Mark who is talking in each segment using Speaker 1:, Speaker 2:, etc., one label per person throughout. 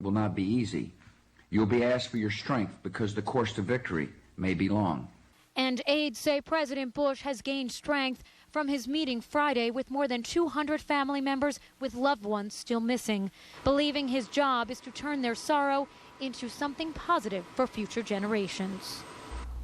Speaker 1: will not be easy. You'll be asked for your strength because the course to victory may be long.
Speaker 2: And aides say President Bush has gained strength from his meeting Friday with more than 200 family members with loved ones still missing, believing his job is to turn their sorrow into something positive for future generations.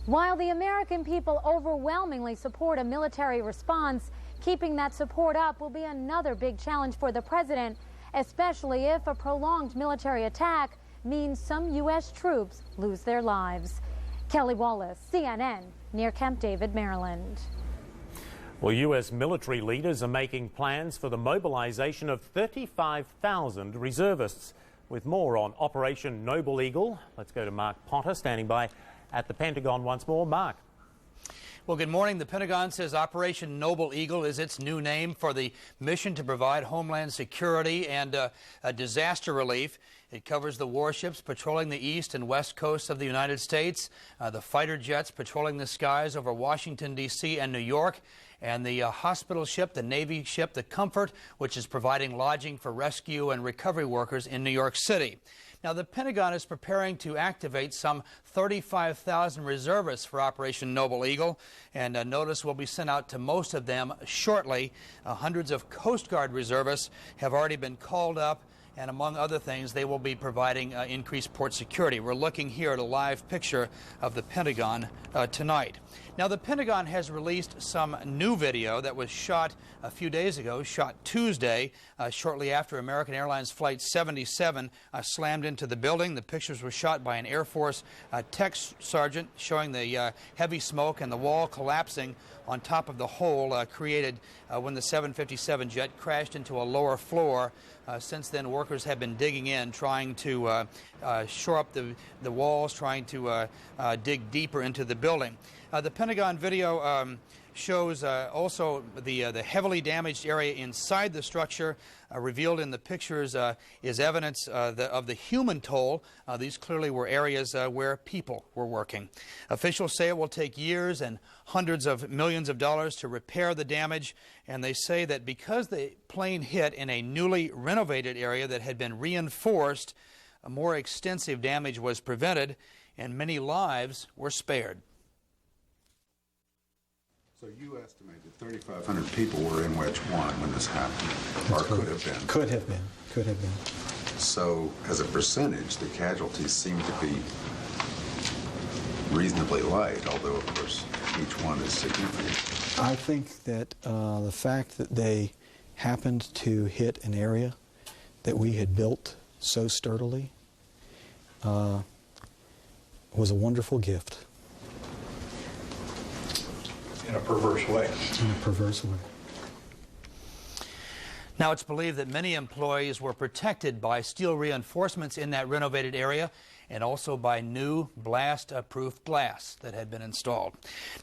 Speaker 2: While the American people overwhelmingly support a military response, keeping that support up will be another big challenge for the president, especially if a prolonged military attack means some U.S. troops lose their lives. Kelly Wallace, CNN, near Camp David, Maryland.
Speaker 3: Well, U.S. military leaders are making plans for the mobilization of 35,000 reservists. With more on Operation Noble Eagle, let's go to Mark Potter, standing by at the Pentagon once more. Mark.
Speaker 4: Well, good morning. The Pentagon says Operation Noble Eagle is its new name for the mission to provide homeland security and disaster relief. It covers the warships patrolling the east and west coasts of the United States, the fighter jets patrolling the skies over Washington, D.C. and New York, and the hospital ship, the Navy ship, the Comfort, which is providing lodging for rescue and recovery workers in New York City. Now, the Pentagon is preparing to activate some 35,000 reservists for Operation Noble Eagle, and notice will be sent out to most of them shortly. Hundreds of Coast Guard reservists have already been called up, and among other things, they will be providing increased port security. We're looking here at a live picture of the Pentagon tonight. Now, the Pentagon has released some new video that was shot a few days ago, shot Tuesday, shortly after American Airlines Flight 77 slammed into the building. The pictures were shot by an Air Force tech sergeant, showing the heavy smoke and the wall collapsing on top of the hole created when the 757 jet crashed into a lower floor. Since then, workers have been digging in, trying to shore up the walls, trying to dig deeper into the building. The Pentagon video shows also the heavily damaged area inside the structure. Revealed in the pictures is evidence of the human toll. These clearly were areas where people were working. Officials say it will take years and hundreds of millions of dollars to repair the damage, and they say that because the plane hit in a newly renovated area that had been reinforced, a more extensive damage was prevented and many lives were spared.
Speaker 5: So you estimate that 3,500 people were in Wedge 1 when this happened, or could have been?
Speaker 6: Could have been.
Speaker 5: So as a percentage, the casualties seem to be reasonably light, although, of course, each one is significant.
Speaker 6: I think that the fact that they happened to hit an area that we had built so sturdily was a wonderful gift.
Speaker 7: In a perverse way.
Speaker 6: In a perverse way.
Speaker 4: Now, it's believed that many employees were protected by steel reinforcements in that renovated area and also by new blast-proof glass that had been installed.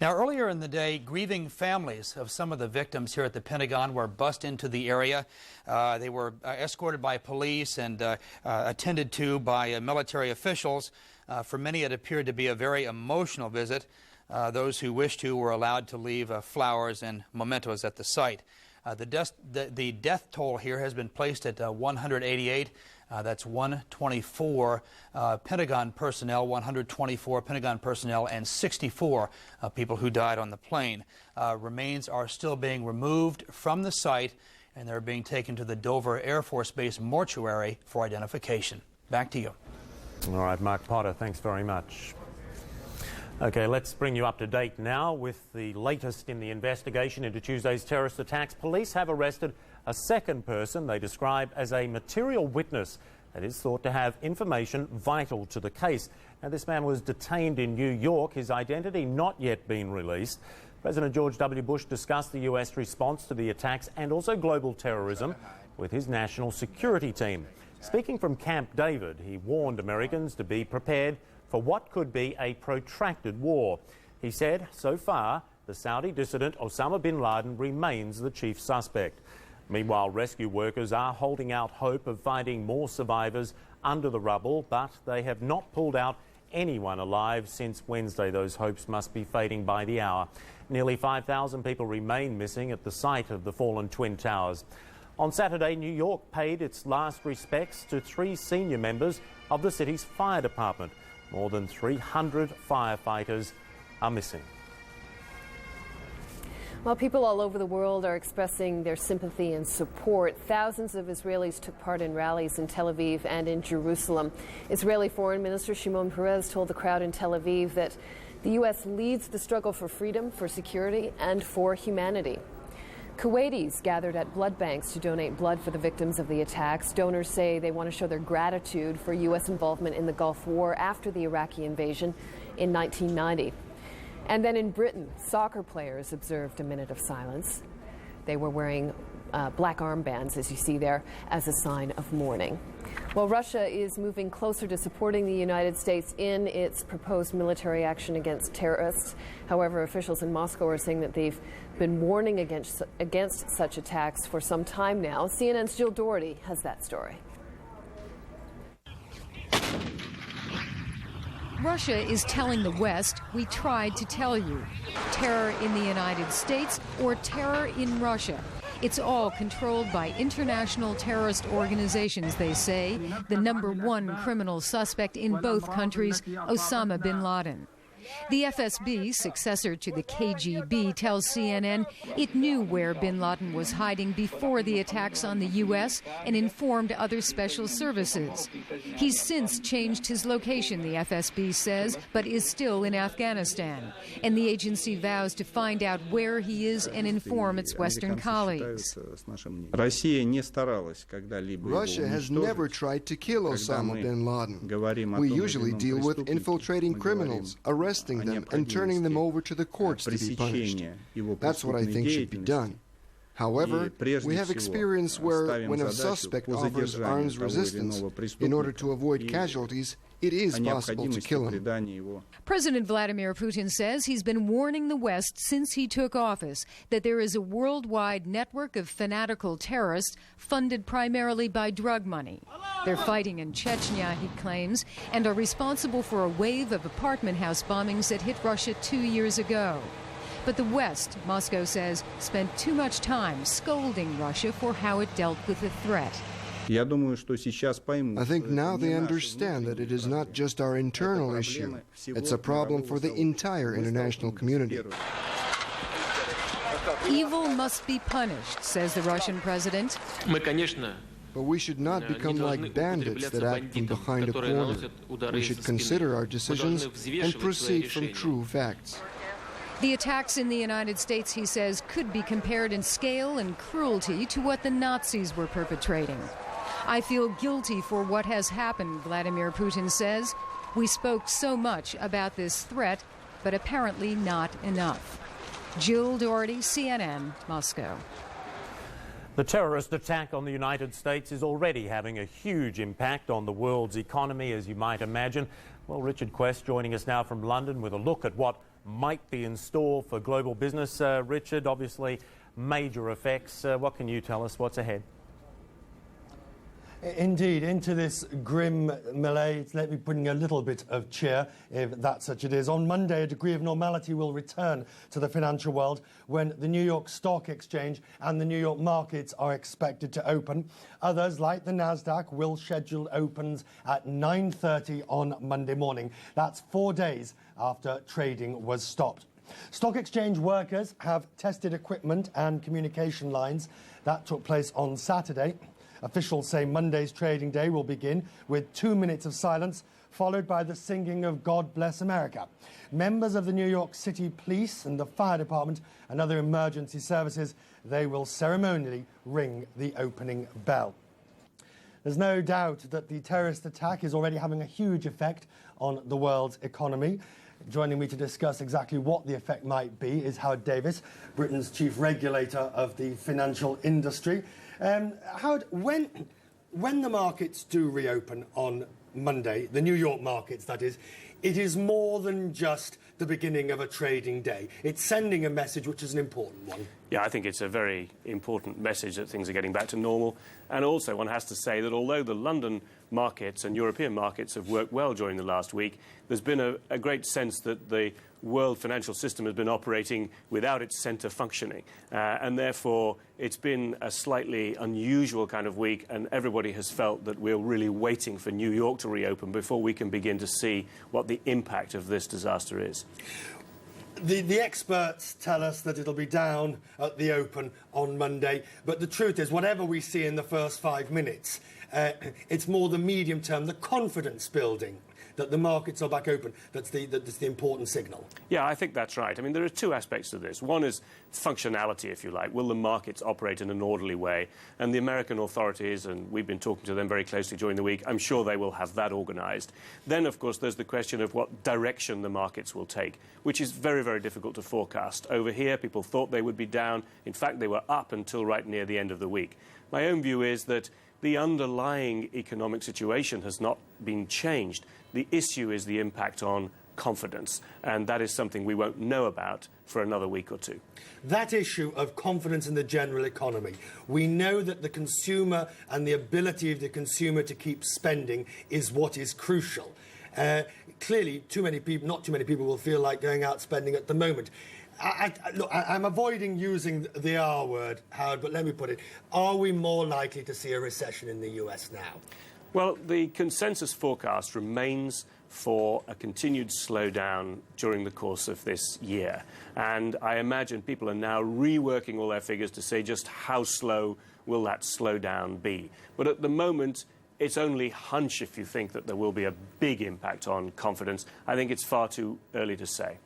Speaker 4: Now, earlier in the day, grieving families of some of the victims here at the Pentagon were bussed into the area. They were escorted by police and attended to by military officials. For many, it appeared to be a very emotional visit. Those who wished to were allowed to leave flowers and mementos at the site. The death toll here has been placed at 188. That's 124 Pentagon personnel, 124 Pentagon personnel, and 64 people who died on the plane. Remains are still being removed from the site, and they're being taken to the Dover Air Force Base mortuary for identification. Back to you.
Speaker 3: All right, Mark Potter, thanks very much. Okay, let's bring you up to date now with the latest in the investigation into Tuesday's terrorist attacks. Police have arrested a second person they describe as a material witness that is thought to have information vital to the case. Now, this man was detained in New York, his identity not yet been released. President George W. Bush discussed the U.S. response to the attacks and also global terrorism with his national security team. Speaking from Camp David, he warned Americans to be prepared for what could be a protracted war. He said, so far, the Saudi dissident Osama bin Laden remains the chief suspect. Meanwhile, rescue workers are holding out hope of finding more survivors under the rubble, but they have not pulled out anyone alive since Wednesday. Those hopes must be fading by the hour. Nearly 5,000 people remain missing at the site of the fallen Twin Towers. On Saturday, New York paid its last respects to 3 senior members of the city's fire department. More than 300 firefighters are missing.
Speaker 8: While people all over the world are expressing their sympathy and support, thousands of Israelis took part in rallies in Tel Aviv and in Jerusalem. Israeli Foreign Minister Shimon Peres told the crowd in Tel Aviv that the U.S. leads the struggle for freedom, for security, and for humanity. Kuwaitis gathered at blood banks to donate blood for the victims of the attacks. Donors say they want to show their gratitude for U.S. involvement in the Gulf War after the Iraqi invasion in 1990. And then in Britain, soccer players observed a minute of silence. They were wearing black armbands, as you see there, as a sign of mourning. Well, Russia is moving closer to supporting the United States in its proposed military action against terrorists. However, officials in Moscow are saying that they've been warning against such attacks for some time now. CNN's Jill Doherty has that story.
Speaker 9: Russia is telling the West, we tried to tell you. Terror in the United States or terror in Russia. It's all controlled by international terrorist organizations, they say. The #1 criminal suspect in both countries, Osama bin Laden. The FSB, successor to the KGB, tells CNN it knew where bin Laden was hiding before the attacks on the U.S. and informed other special services. He's since changed his location, the FSB says, but is still in Afghanistan. And the agency vows to find out where he is and inform its Western colleagues.
Speaker 10: Russia has never tried to kill Osama bin Laden. We usually deal with infiltrating criminals, arresting them and turning them over to the courts to be punished. That's what I think should be done. However, we have experience where when a suspect offers arms resistance, in order to avoid casualties, it is possible to kill him.
Speaker 9: President Vladimir Putin says he's been warning the West since he took office that there is a worldwide network of fanatical terrorists funded primarily by drug money. They're fighting in Chechnya, he claims, and are responsible for a wave of apartment house bombings that hit Russia 2 years ago. But the West, Moscow says, spent too much time scolding Russia for how it dealt with the threat.
Speaker 10: I think now they understand that it is not just our internal issue. It's a problem for the entire international community.
Speaker 9: Evil must be punished, says the Russian president.
Speaker 10: But we should not become like bandits that act from behind a corner. We should consider our decisions and proceed from true facts.
Speaker 9: The attacks in the United States, he says, could be compared in scale and cruelty to what the Nazis were perpetrating. I feel guilty for what has happened, Vladimir Putin says. We spoke so much about this threat, but apparently not enough. Jill Doherty, CNN, Moscow.
Speaker 3: The terrorist attack on the United States is already having a huge impact on the world's economy, as you might imagine. Well, Richard Quest joining us now from London with a look at what might be in store for global business. Richard, obviously major effects. What can you tell us? What's ahead?
Speaker 11: Indeed, into this grim melee, let me bring a little bit of cheer, if that such it is. On Monday, a degree of normality will return to the financial world when the New York Stock Exchange and the New York markets are expected to open. Others, like the Nasdaq, will schedule opens at 9:30 on Monday morning. That's 4 days after trading was stopped. Stock exchange workers have tested equipment and communication lines. That took place on Saturday. Officials say Monday's trading day will begin with 2 minutes of silence, followed by the singing of God Bless America. Members of the New York City Police and the Fire Department and other emergency services, they will ceremonially ring the opening bell. There's no doubt that the terrorist attack is already having a huge effect on the world's economy. Joining me to discuss exactly what the effect might be is Howard Davis, Britain's chief regulator of the financial industry. Howard, when the markets do reopen on Monday, the New York markets, that is, it is more than just the beginning of a trading day. It's sending a message which is an important one.
Speaker 12: Yeah, I think it's a very important message that things are getting back to normal. And also, one has to say that although the London markets and European markets have worked well during the last week, there's been a great sense that the world financial system has been operating without its centre functioning. And therefore, it's been a slightly unusual kind of week, and everybody has felt that we're really waiting for New York to reopen before we can begin to see what the impact of this disaster is.
Speaker 11: The experts tell us that it'll be down at the open on Monday, but the truth is, whatever we see in the first 5 minutes, it's more the medium term, the confidence building, that the markets are back open. That's the important signal.
Speaker 12: Yeah, I think that's right. I mean, there are two aspects to this. One is functionality, if you like. Will the markets operate in an orderly way? And the American authorities, and we've been talking to them very closely during the week, I'm sure they will have that organised. Then, of course, there's the question of what direction the markets will take, which is very, very difficult to forecast. Over here, people thought they would be down. In fact, they were up until right near the end of the week. My own view is that the underlying economic situation has not been changed. The issue is the impact on confidence, and that is something we won't know about for another week or two.
Speaker 11: That issue of confidence in the general economy. We know that the consumer and the ability of the consumer to keep spending is what is crucial. Clearly, not too many people will feel like going out spending at the moment. Look, I'm avoiding using the R word, Howard, but let me put it. Are we more likely to see a recession in the US now?
Speaker 12: Well, the consensus forecast remains for a continued slowdown during the course of this year. And I imagine people are now reworking all their figures to say just how slow will that slowdown be. But at the moment, it's only hunch if you think that there will be a big impact on confidence. I think it's far too early to say.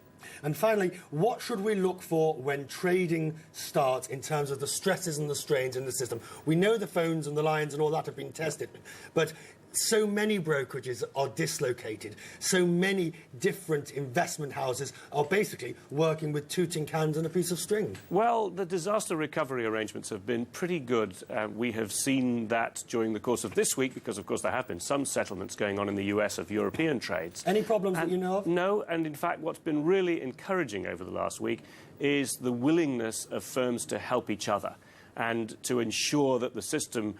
Speaker 11: And finally, what should we look for when trading starts in terms of the stresses and the strains in the system? We know the phones and the lines and all that have been tested, but so many brokerages are dislocated. So many different investment houses are basically working with two tin cans and a piece of string.
Speaker 12: Well, the disaster recovery arrangements have been pretty good. We have seen that during the course of this week because, of course, there have been some settlements going on in the US of European trades.
Speaker 11: Any problems that you know of?
Speaker 12: No, and in fact, what's been really encouraging over the last week is the willingness of firms to help each other and to ensure that the system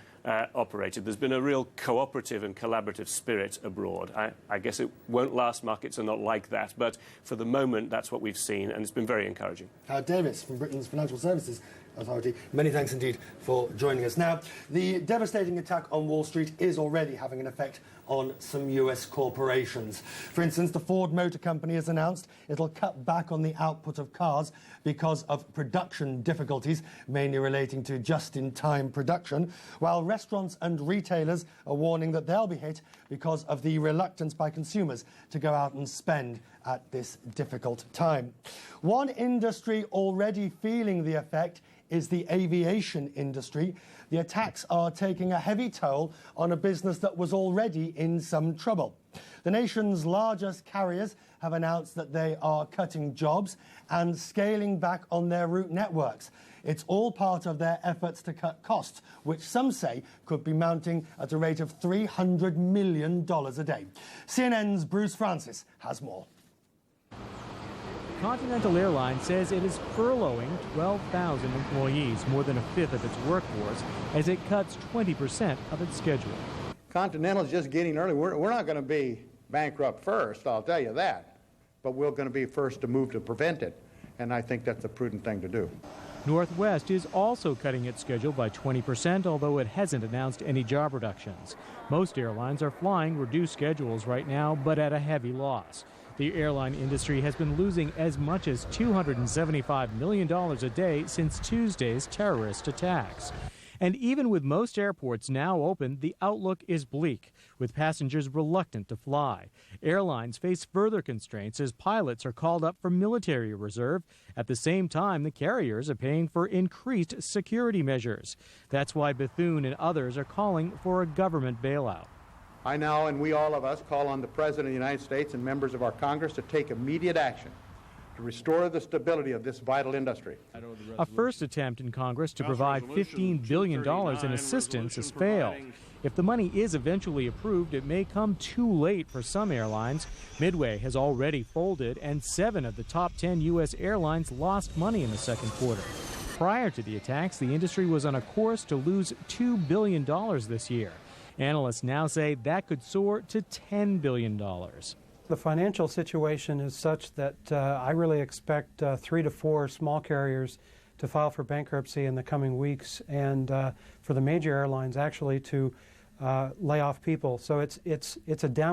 Speaker 12: operated. There's been a real cooperative and collaborative spirit abroad. I guess it won't last. Markets are not like that. But for the moment, that's what we've seen, and it's been very encouraging.
Speaker 11: Howard Davis from Britain's Financial Services Authority, many thanks indeed for joining us. Now, the devastating attack on Wall Street is already having an effect on some US corporations. For instance, the Ford Motor Company has announced it'll cut back on the output of cars because of production difficulties, mainly relating to just-in-time production, while restaurants and retailers are warning that they'll be hit because of the reluctance by consumers to go out and spend at this difficult time. One industry already feeling the effect is the aviation industry. The attacks are taking a heavy toll on a business that was already in some trouble. The nation's largest carriers have announced that they are cutting jobs and scaling back on their route networks. It's all part of their efforts to cut costs, which some say could be mounting at a rate of $300 million a day. CNN's Bruce Francis has more.
Speaker 13: Continental Airlines says it is furloughing 12,000 employees, more than a fifth of its workforce, as it cuts 20% of its schedule.
Speaker 14: Continental's just getting early. We're not going to be bankrupt first, I'll tell you that. But we're going to be first to move to prevent it. And I think that's the prudent thing to do.
Speaker 13: Northwest is also cutting its schedule by 20%, although it hasn't announced any job reductions. Most airlines are flying reduced schedules right now, but at a heavy loss. The airline industry has been losing as much as $275 million a day since Tuesday's terrorist attacks. And even with most airports now open, the outlook is bleak, with passengers reluctant to fly. Airlines face further constraints as pilots are called up for military reserve. At the same time, the carriers are paying for increased security measures. That's why Bethune and others are calling for a government bailout.
Speaker 14: I now, and we all of us, call on the President of the United States and members of our Congress to take immediate action to restore the stability of this vital industry.
Speaker 13: A first attempt in Congress to provide $15 billion in assistance has failed. If the money is eventually approved, it may come too late for some airlines. Midway has already folded, and 7 of the top 10 U.S. airlines lost money in the second quarter. Prior to the attacks, the industry was on a course to lose $2 billion this year. Analysts now say that could soar to $10 billion.
Speaker 15: The financial situation is such that I really expect 3 to 4 small carriers to file for bankruptcy in the coming weeks, and for the major airlines actually to lay off people. So it's a down